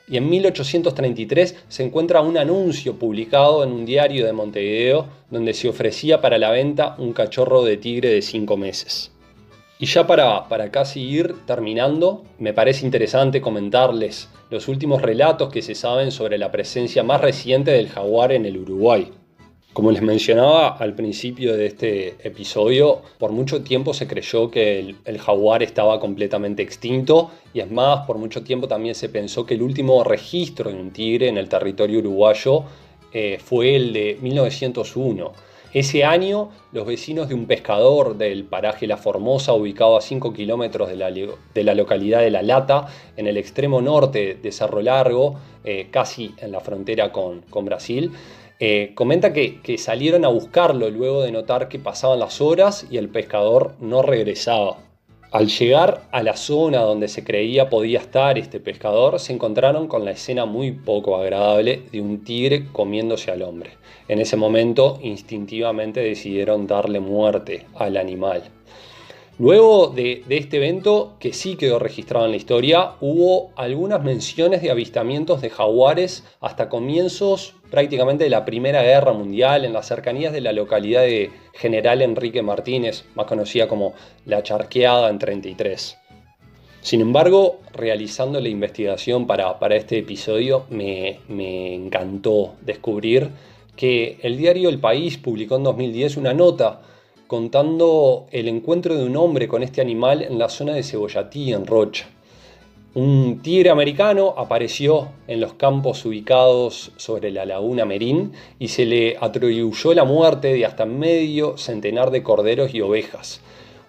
y en 1833 se encuentra un anuncio publicado en un diario de Montevideo donde se ofrecía para la venta un cachorro de tigre de 5 meses. Y ya para casi ir terminando, me parece interesante comentarles los últimos relatos que se saben sobre la presencia más reciente del jaguar en el Uruguay. Como les mencionaba al principio de este episodio, por mucho tiempo se creyó que el jaguar estaba completamente extinto y es más, por mucho tiempo también se pensó que el último registro de un tigre en el territorio uruguayo fue el de 1901. Ese año, los vecinos de un pescador del paraje La Formosa, ubicado a 5 kilómetros de la localidad de La Lata, en el extremo norte de Cerro Largo, casi en la frontera con Brasil, comenta que salieron a buscarlo luego de notar que pasaban las horas y el pescador no regresaba. Al llegar a la zona donde se creía podía estar este pescador, se encontraron con la escena muy poco agradable de un tigre comiéndose al hombre. En ese momento, instintivamente decidieron darle muerte al animal. Luego de este evento, que sí quedó registrado en la historia, hubo algunas menciones de avistamientos de jaguares hasta comienzos prácticamente de la Primera Guerra Mundial en las cercanías de la localidad de General Enrique Martínez, más conocida como La Charqueada en 33. Sin embargo, realizando la investigación para este episodio, me encantó descubrir que el diario El País publicó en 2010 una nota contando el encuentro de un hombre con este animal en la zona de Cebollatí, en Rocha. Un tigre americano apareció en los campos ubicados sobre la laguna Merín y se le atribuyó la muerte de hasta medio centenar de corderos y ovejas.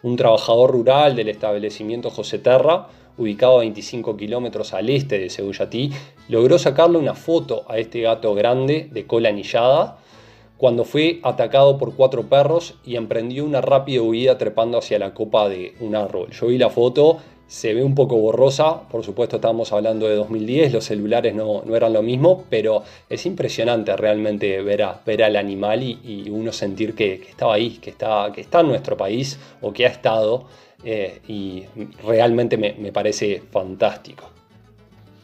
Un trabajador rural del establecimiento José Terra, ubicado a 25 kilómetros al este de Cebollatí, logró sacarle una foto a este gato grande de cola anillada cuando fue atacado por 4 perros y emprendió una rápida huida trepando hacia la copa de un árbol. Yo vi la foto, se ve un poco borrosa, por supuesto estábamos hablando de 2010, los celulares no eran lo mismo, pero es impresionante realmente ver al animal y uno sentir que estaba ahí, que está en nuestro país o que ha estado, y realmente me parece fantástico.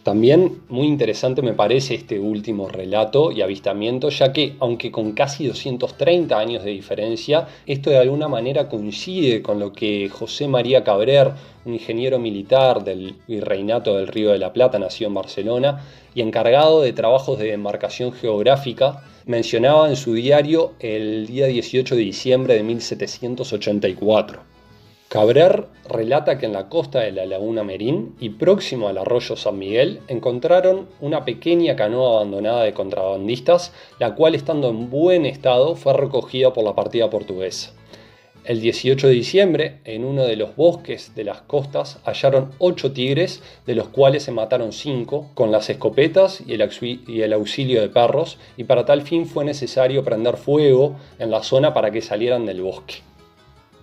También muy interesante me parece este último relato y avistamiento, ya que aunque con casi 230 años de diferencia, esto de alguna manera coincide con lo que José María Cabrer, un ingeniero militar del Virreinato del Río de la Plata, nació en Barcelona y encargado de trabajos de demarcación geográfica, mencionaba en su diario el día 18 de diciembre de 1784. Cabrer relata que en la costa de la laguna Merín y próximo al arroyo San Miguel encontraron una pequeña canoa abandonada de contrabandistas, la cual estando en buen estado fue recogida por la partida portuguesa. El 18 de diciembre, en uno de los bosques de las costas, hallaron 8 tigres, de los cuales se mataron 5 con las escopetas y el auxilio de perros, y para tal fin fue necesario prender fuego en la zona para que salieran del bosque.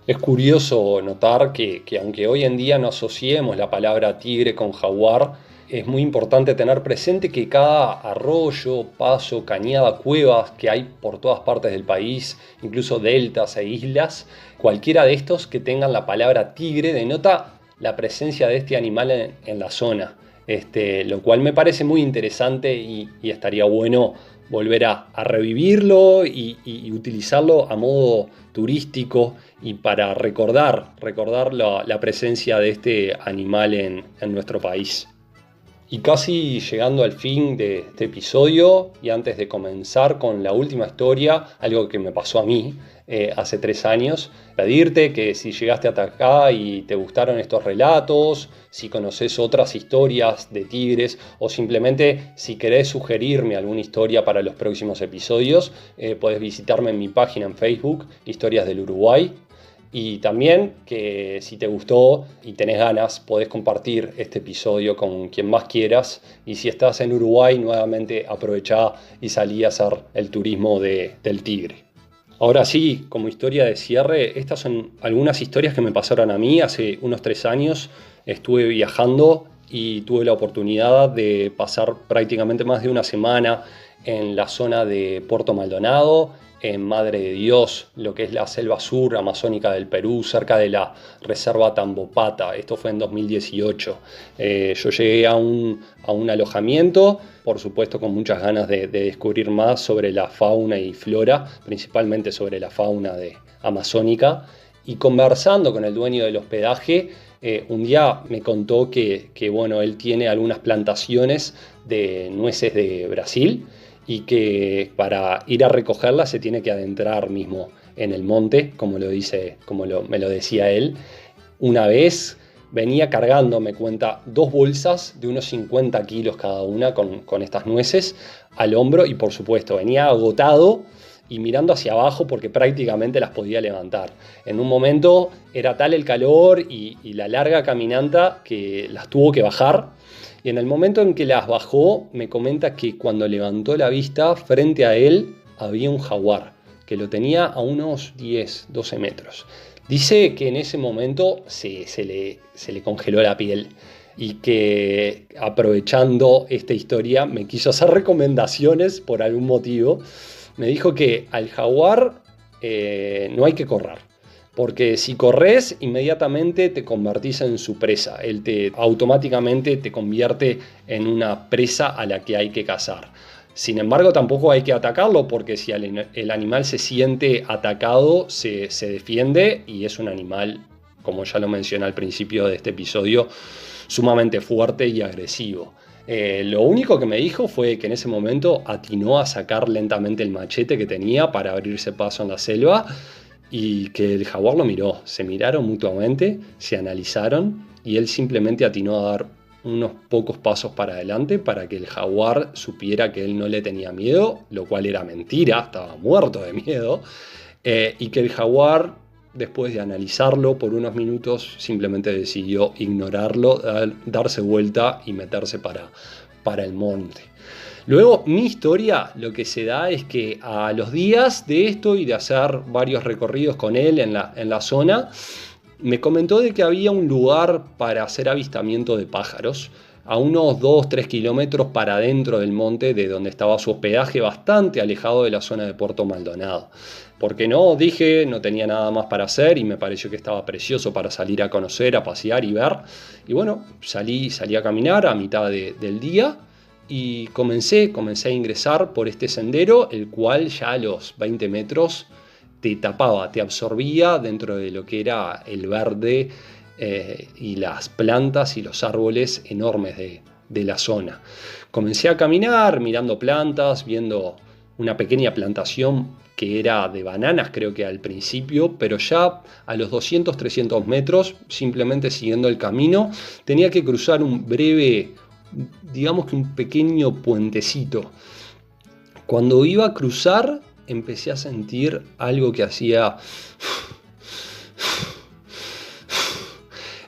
Es curioso notar que aunque hoy en día no asociemos la palabra tigre con jaguar, Es muy importante tener presente que cada arroyo, paso, cañada, cuevas que hay por todas partes del país, incluso deltas e islas, cualquiera de estos que tengan la palabra tigre denota la presencia de este animal en la zona. Lo cual me parece muy interesante y estaría bueno volver a revivirlo y utilizarlo a modo turístico y para recordar la presencia de este animal en nuestro país. Y casi llegando al fin de este episodio, y antes de comenzar con la última historia, algo que me pasó a mí hace 3 años, pedirte que si llegaste hasta acá y te gustaron estos relatos, si conoces otras historias de tigres o simplemente si querés sugerirme alguna historia para los próximos episodios, podés visitarme en mi página en Facebook, Historias del Uruguay. Y también que si te gustó y tenés ganas, podés compartir este episodio con quien más quieras. Y si estás en Uruguay, nuevamente aprovechá y salí a hacer el turismo del tigre. Ahora sí, como historia de cierre, estas son algunas historias que me pasaron a mí hace unos 3 años. Estuve viajando y tuve la oportunidad de pasar prácticamente más de una semana en la zona de Puerto Maldonado, en Madre de Dios, lo que es la selva sur amazónica del Perú, cerca de la reserva Tambopata. Esto fue en 2018. Yo llegué a un alojamiento, por supuesto con muchas ganas de descubrir más sobre la fauna y flora, principalmente sobre la fauna amazónica, y conversando con el dueño del hospedaje, un día me contó que bueno, él tiene algunas plantaciones de nueces de Brasil, y que para ir a recogerla se tiene que adentrar mismo en el monte, como me lo decía él. Una vez venía cargando, me cuenta, 2 bolsas de unos 50 kilos cada una con estas nueces al hombro y por supuesto venía agotado y mirando hacia abajo porque prácticamente las podía levantar. En un momento era tal el calor y la larga caminata que las tuvo que bajar. Y en el momento en que las bajó, me comenta que cuando levantó la vista, frente a él había un jaguar, que lo tenía a unos 10, 12 metros. Dice que en ese momento se le congeló la piel y que aprovechando esta historia me quiso hacer recomendaciones por algún motivo. Me dijo que al jaguar no hay que correr. Porque si corres, inmediatamente te convertís en su presa. Él automáticamente te convierte en una presa a la que hay que cazar. Sin embargo, tampoco hay que atacarlo porque si el animal se siente atacado, se defiende y es un animal, como ya lo mencioné al principio de este episodio, sumamente fuerte y agresivo. Lo único que me dijo fue que en ese momento atinó a sacar lentamente el machete que tenía para abrirse paso en la selva, y que el jaguar lo miró, se miraron mutuamente, se analizaron y él simplemente atinó a dar unos pocos pasos para adelante para que el jaguar supiera que él no le tenía miedo, lo cual era mentira, estaba muerto de miedo, y que el jaguar, después de analizarlo por unos minutos, simplemente decidió ignorarlo, darse vuelta y meterse para el monte. Luego, mi historia, lo que se da es que a los días de esto y de hacer varios recorridos con él en la zona, me comentó de que había un lugar para hacer avistamiento de pájaros a unos 2-3 kilómetros para adentro del monte de donde estaba su hospedaje, bastante alejado de la zona de Puerto Maldonado. Porque no, dije, no tenía nada más para hacer y me pareció que estaba precioso para salir a conocer, a pasear y ver. Y bueno, salí a caminar a mitad del día. Y comencé a ingresar por este sendero, el cual ya a los 20 metros te tapaba, te absorbía dentro de lo que era el verde y las plantas y los árboles enormes de la zona. Comencé a caminar mirando plantas, viendo una pequeña plantación que era de bananas, creo que al principio, pero ya a los 200-300 metros, simplemente siguiendo el camino, tenía que cruzar un breve, digamos que un pequeño puentecito. Cuando iba a cruzar, empecé a sentir algo que hacía...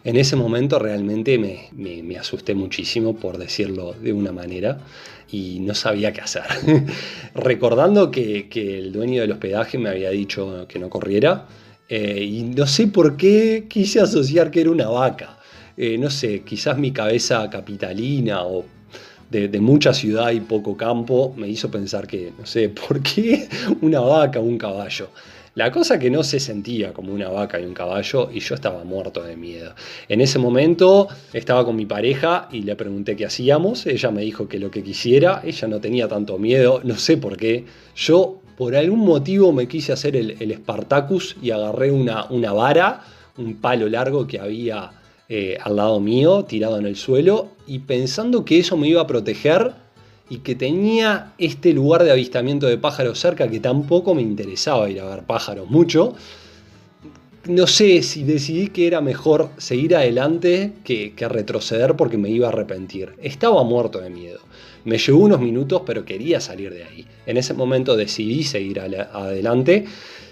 En ese momento realmente me asusté muchísimo, por decirlo de una manera, y no sabía qué hacer. Recordando que el dueño del hospedaje me había dicho que no corriera, y no sé por qué quise asociar que era una vaca. no sé, quizás mi cabeza capitalina o de mucha ciudad y poco campo me hizo pensar que, no sé, ¿por qué una vaca o un caballo? La cosa que no se sentía como una vaca y un caballo y yo estaba muerto de miedo. En ese momento estaba con mi pareja y le pregunté qué hacíamos. Ella me dijo que lo que quisiera. Ella no tenía tanto miedo, no sé por qué. Yo por algún motivo me quise hacer el Spartacus y agarré una vara, un palo largo que había al lado mío, tirado en el suelo, y pensando que eso me iba a proteger y que tenía este lugar de avistamiento de pájaros cerca, que tampoco me interesaba ir a ver pájaros mucho. No sé si decidí que era mejor seguir adelante que retroceder porque me iba a arrepentir. Estaba muerto de miedo. Me llevó unos minutos, pero quería salir de ahí. En ese momento decidí seguir adelante,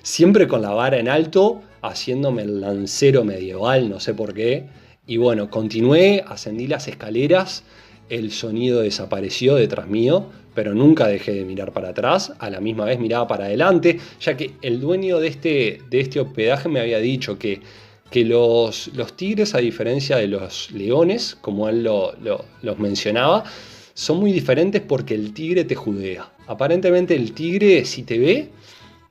siempre con la vara en alto, haciéndome el lancero medieval, no sé por qué. Y bueno, continué, ascendí las escaleras, el sonido desapareció detrás mío, pero nunca dejé de mirar para atrás, a la misma vez miraba para adelante, ya que el dueño de este hospedaje me había dicho que los tigres, a diferencia de los leones, como él los mencionaba, son muy diferentes porque el tigre te judea. Aparentemente el tigre, si te ve,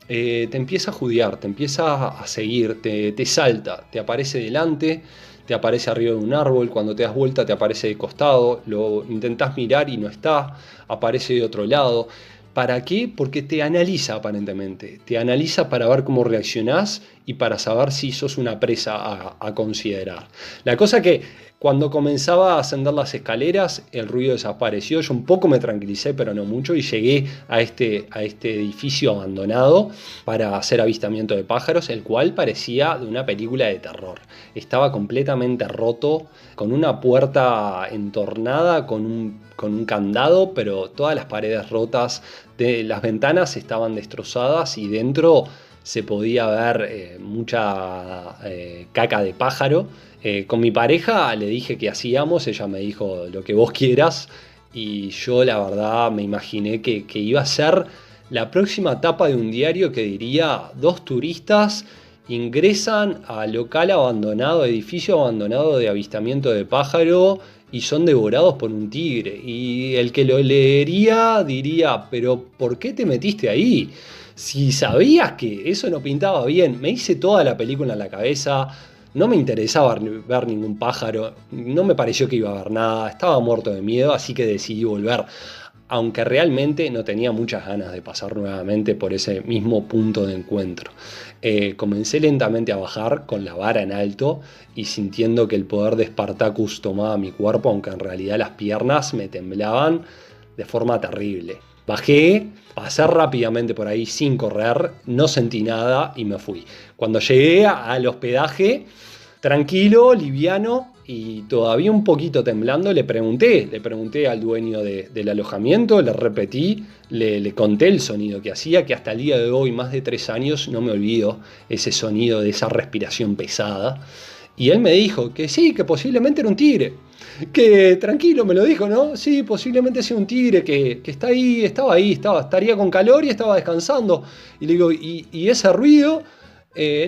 te empieza a judear, te empieza a seguir, te salta, te aparece delante, te aparece arriba de un árbol, cuando te das vuelta te aparece de costado, lo intentás mirar y no está, aparece de otro lado. ¿Para qué? Porque te analiza aparentemente, te analiza para ver cómo reaccionás y para saber si sos una presa a considerar. La cosa que cuando comenzaba a ascender las escaleras, el ruido desapareció, yo un poco me tranquilicé, pero no mucho, y llegué a este edificio abandonado para hacer avistamiento de pájaros, el cual parecía de una película de terror. Estaba completamente roto, con una puerta entornada, con un candado, pero todas las paredes rotas, las ventanas estaban destrozadas y dentro se podía ver mucha caca de pájaro. Con mi pareja le dije qué hacíamos, ella me dijo lo que vos quieras y yo la verdad me imaginé que iba a ser la próxima etapa de un diario que diría: dos turistas ingresan al local abandonado, edificio abandonado de avistamiento de pájaro y son devorados por un tigre. Y el que lo leería diría: pero ¿por qué te metiste ahí? Si sabías que eso no pintaba bien. Me hice toda la película en la cabeza. No me interesaba ver ningún pájaro, no me pareció que iba a ver nada, estaba muerto de miedo, así que decidí volver. Aunque realmente no tenía muchas ganas de pasar nuevamente por ese mismo punto de encuentro. Comencé lentamente a bajar con la vara en alto y sintiendo que el poder de Spartacus tomaba mi cuerpo, aunque en realidad las piernas me temblaban de forma terrible. Bajé, pasé rápidamente por ahí sin correr, no sentí nada y me fui. Cuando llegué al hospedaje, tranquilo, liviano y todavía un poquito temblando, le pregunté al dueño del alojamiento, le repetí, le conté el sonido que hacía, que hasta el día de hoy, más de 3 años, no me olvido ese sonido de esa respiración pesada. Y él me dijo que sí, que posiblemente era un tigre. Que tranquilo, me lo dijo, ¿no? Sí, posiblemente sea un tigre que está ahí, estaría con calor y estaba descansando. Y le digo, ¿y ese ruido?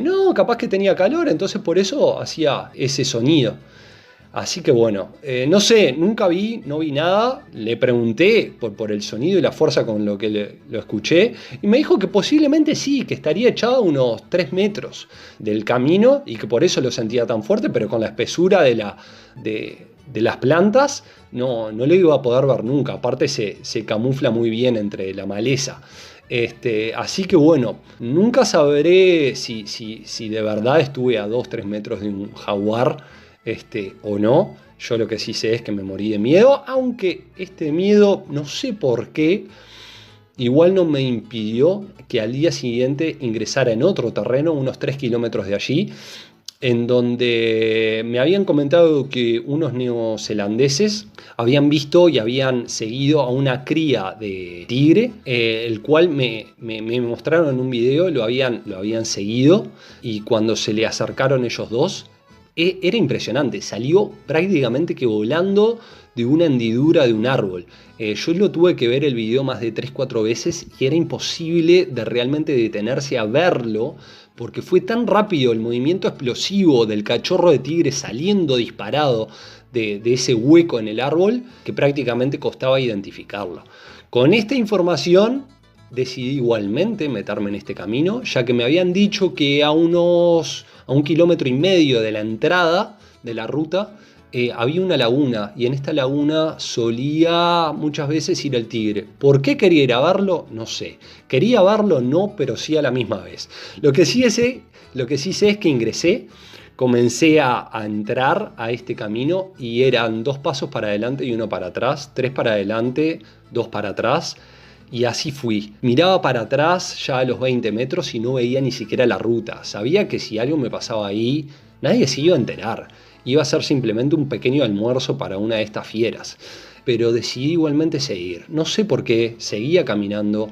No, capaz que tenía calor, entonces por eso hacía ese sonido. Así que bueno, no sé, nunca no vi nada. Le pregunté por el sonido y la fuerza con lo que lo escuché. Y me dijo que posiblemente sí, que estaría echado a unos 3 metros del camino y que por eso lo sentía tan fuerte, pero con la espesura de las plantas no lo iba a poder ver nunca. Aparte se camufla muy bien entre la maleza. Así que bueno, nunca sabré si de verdad estuve a 2-3 metros de un jaguar o no. Yo lo que sí sé es que me morí de miedo, aunque este miedo, no sé por qué, igual no me impidió que al día siguiente ingresara en otro terreno, unos 3 kilómetros de allí, en donde me habían comentado que unos neozelandeses habían visto y habían seguido a una cría de tigre, el cual me mostraron en un video, lo habían seguido, y cuando se le acercaron ellos dos, Era impresionante, salió prácticamente que volando de una hendidura de un árbol. Yo lo tuve que ver el video más de 3-4 veces y era imposible de realmente detenerse a verlo porque fue tan rápido el movimiento explosivo del cachorro de tigre saliendo disparado de ese hueco en el árbol que prácticamente costaba identificarlo. Con esta información decidí igualmente meterme en este camino, ya que me habían dicho que a 1,5 kilómetros de la entrada de la ruta había una laguna, y en esta laguna solía muchas veces ir el tigre. ¿Por qué quería ir a verlo? No sé. Quería verlo, no, pero sí a la misma vez. Lo que sí sé es que ingresé, comencé a entrar a este camino y eran 2 pasos para adelante y 1 para atrás, 3 para adelante, 2 para atrás. Y así fui. Miraba para atrás ya a los 20 metros y no veía ni siquiera la ruta. Sabía que si algo me pasaba ahí, nadie se iba a enterar. Iba a ser simplemente un pequeño almuerzo para una de estas fieras. Pero decidí igualmente seguir. No sé por qué, seguía caminando.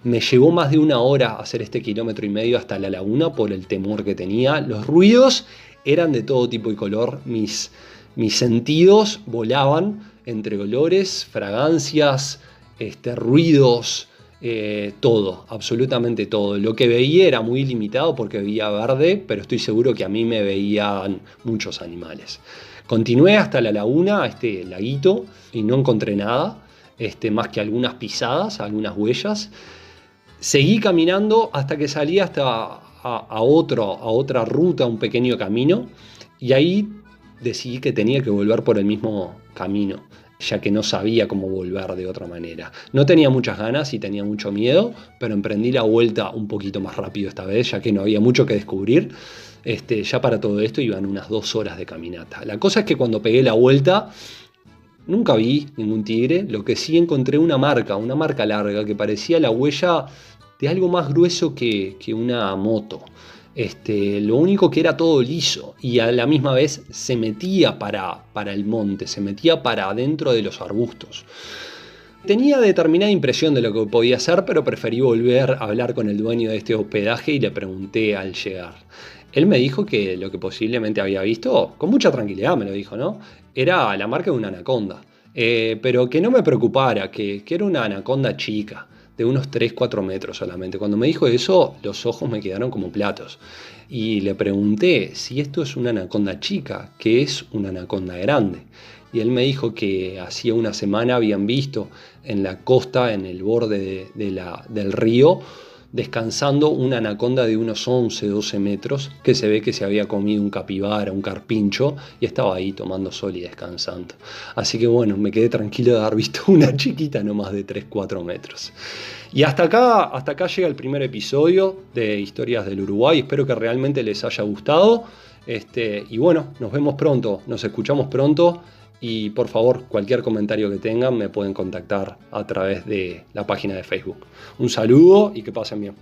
Me llevó más de 1 hora hacer este 1,5 kilómetros hasta la laguna por el temor que tenía. Los ruidos eran de todo tipo y color. Mis sentidos volaban entre olores, fragancias, ruidos, todo, absolutamente todo. Lo que veía era muy limitado porque veía verde, pero estoy seguro que a mí me veían muchos animales. Continué hasta la laguna, a este laguito, y no encontré nada, más que algunas pisadas, algunas huellas. Seguí caminando hasta que salí hasta a otra ruta, un pequeño camino, y ahí decidí que tenía que volver por el mismo camino, ya que no sabía cómo volver de otra manera. No tenía muchas ganas y tenía mucho miedo, pero emprendí la vuelta un poquito más rápido esta vez, ya que no había mucho que descubrir. Ya para todo esto iban unas 2 horas de caminata. La cosa es que cuando pegué la vuelta, nunca vi ningún tigre. Lo que sí encontré una marca larga que parecía la huella de algo más grueso que una moto. Lo único que era todo liso y a la misma vez se metía para el monte, se metía para adentro de los arbustos. Tenía determinada impresión de lo que podía hacer, pero preferí volver a hablar con el dueño de este hospedaje y le pregunté al llegar. Él me dijo que lo que posiblemente había visto, con mucha tranquilidad me lo dijo, ¿no? Era la marca de una anaconda, pero que no me preocupara, que era una anaconda chica, de unos 3-4 metros solamente. Cuando me dijo eso, los ojos me quedaron como platos. Y le pregunté si esto es una anaconda chica, ¿qué es una anaconda grande? Y él me dijo que hacía una semana habían visto en la costa, en el borde del río, descansando una anaconda de unos 11-12 metros, que se ve que se había comido un capibara, un carpincho, y estaba ahí tomando sol y descansando. Así que bueno, me quedé tranquilo de haber visto una chiquita no más de 3-4 metros. Y hasta acá llega el primer episodio de Historias del Uruguay. Espero que realmente les haya gustado. Y bueno, nos vemos pronto, nos escuchamos pronto. Y por favor, cualquier comentario que tengan me pueden contactar a través de la página de Facebook. Un saludo y que pasen bien.